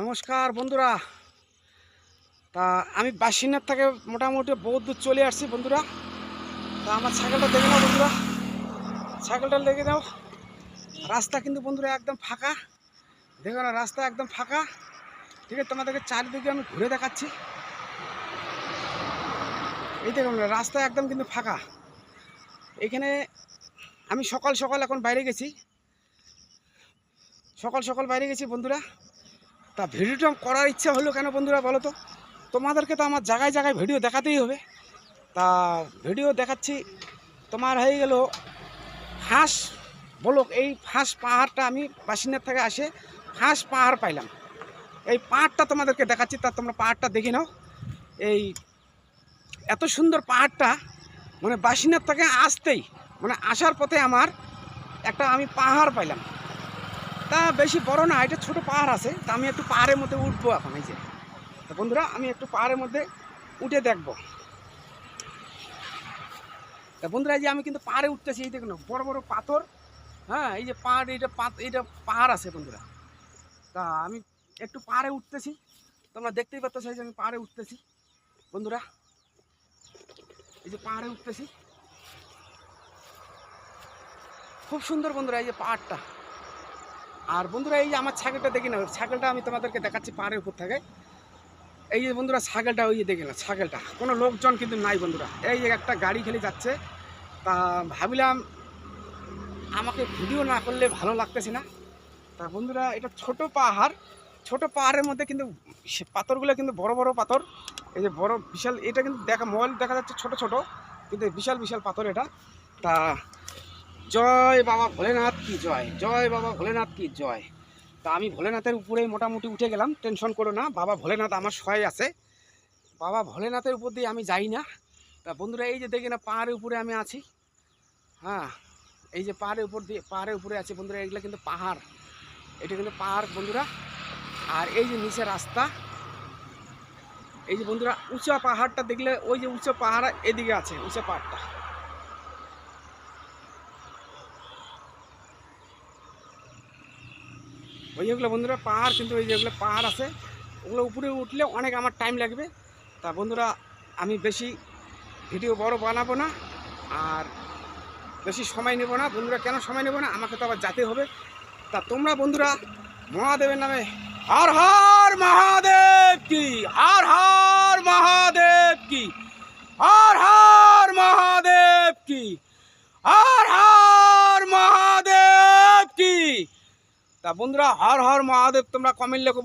নমস্কার বন্ধুরা। তা আমি বাসিনার থেকে মোটামুটি বহুত দূর চলে আসছি বন্ধুরা। তা আমার সাইকেলটা দেখে নাও বন্ধুরা, সাইকেলটা দেখে নাও। রাস্তা কিন্তু বন্ধুরা একদম ফাঁকা, দেখো না, রাস্তা একদম ফাঁকা। ঠিক আছে, তোমাদেরকে চারিদিকে আমি ঘুরে দেখাচ্ছি। এই দেখুন, রাস্তা একদম কিন্তু ফাঁকা। এখানে আমি সকাল সকাল এখন বাইরে গেছি, বাইরে গেছি বন্ধুরা। তা ভিডিওটা করার ইচ্ছা হলো কেন বন্ধুরা বলো তো? তোমাদেরকে তো আমার জায়গায় জায়গায় ভিডিও দেখাতেই হবে। তা ভিডিও দেখাচ্ছি। তোমার হয়ে গেল ফাঁস বলক, এই ফাঁস পাহাড়টা আমি বাসিন্দার থেকে আসে ফাঁস পাহাড় পাইলাম। এই পাহাড়টা তোমাদেরকে দেখাচ্ছি, তা তোমরা পাহাড়টা দেখে নাও। এই এত সুন্দর পাহাড়টা, মানে বাসিন্দার থেকে আসতেই, মানে আসার পথে আমার একটা আমি পাহাড় পাইলাম। তা বেশি বড় না, এটা ছোট পাহাড় আছে। তা আমি একটু পাহাড়ের মধ্যে উঠবো এখন। এই যে বন্ধুরা, আমি একটু পাহাড়ের মধ্যে উঠে দেখবো। তা বন্ধুরা, এই যে আমি কিন্তু পাহাড়ে উঠতেছি, এই দেখুন বড় বড় পাথর। হ্যাঁ, এই যে পাহাড়, এটা পাহাড় আছে বন্ধুরা। তা আমি একটু পাহাড়ে উঠতেছি, তোমরা দেখতেই পাচ্ছ। এই যে আমি পাহাড়ে উঠতেছি বন্ধুরা, এই যে পাহাড়ে উঠতেছি। খুব সুন্দর বন্ধুরা এই যে পাহাড়টা। আর বন্ধুরা, এই যে আমার ছাগলটা দেখি না, ছাগলটা আমি তোমাদেরকে দেখাচ্ছি পাহাড়ের উপর থেকে। এই যে বন্ধুরা ছাগলটা, ওই যে দেখি না ছাগলটা, কোনো লোকজন কিন্তু নাই বন্ধুরা। এই যে একটা গাড়ি খেলে যাচ্ছে। তা ভাবিলাম আমাকে ভিডিও না করলে ভালো লাগতেছে না। তা বন্ধুরা, এটা ছোট পাহাড়, ছোট পাহাড়ের মধ্যে কিন্তু পাথরগুলো কিন্তু বড় বড় পাথর। এই যে বড় বিশাল, এটা কিন্তু দেখা মোবাইল দেখা যাচ্ছে ছোট ছোট, কিন্তু বিশাল বিশাল পাথর এটা। তা জয় বাবা ভোলেনাথ কি জয়, জয় বাবা ভোলেনাথ কি জয়। তা আমি ভোলেনাথের উপরেই মোটামুটি উঠে গেলাম, টেনশন করো না, বাবা ভোলেনাথ আমার সহায় আছে। বাবা ভোলেনাথের উপর দিয়ে আমি যাই না। তা বন্ধুরা, এই যে দেখি না পাহাড়ের উপরে আমি আছি। হ্যাঁ, এই যে পাহাড়ের উপরে আছি বন্ধুরা। এগুলো কিন্তু পাহাড়, এটা কিন্তু পাহাড় বন্ধুরা। আর এই যে নিচে রাস্তা। এই যে বন্ধুরা উঁচা পাহাড়টা দেখলে, ওই যে উঁচা পাহাড় এদিকে আছে, উঁচা পাহাড়টা। ওই যেগুলো বন্ধুরা পাহাড়, কিন্তু ওই যেগুলো পাহাড় আছে, ওগুলো উপরে উঠলে অনেক আমার টাইম লাগবে। তা বন্ধুরা, আমি বেশি ভিডিও বড় বানাবো না, আর বেশি সময় নেব না বন্ধুরা। কেন সময় নেব না, আমাকে তো আবার যেতে হবে। তা তোমরা বন্ধুরা মহাদেবের নামে হর হর মহাদেব কি, হর হর মহাদেব কি, হর হর মহাদেব কি, হর হর মহাদেব কি। তা বন্ধুরা, হর হর মহাদেব তোমরা কমেন্ট লেখো।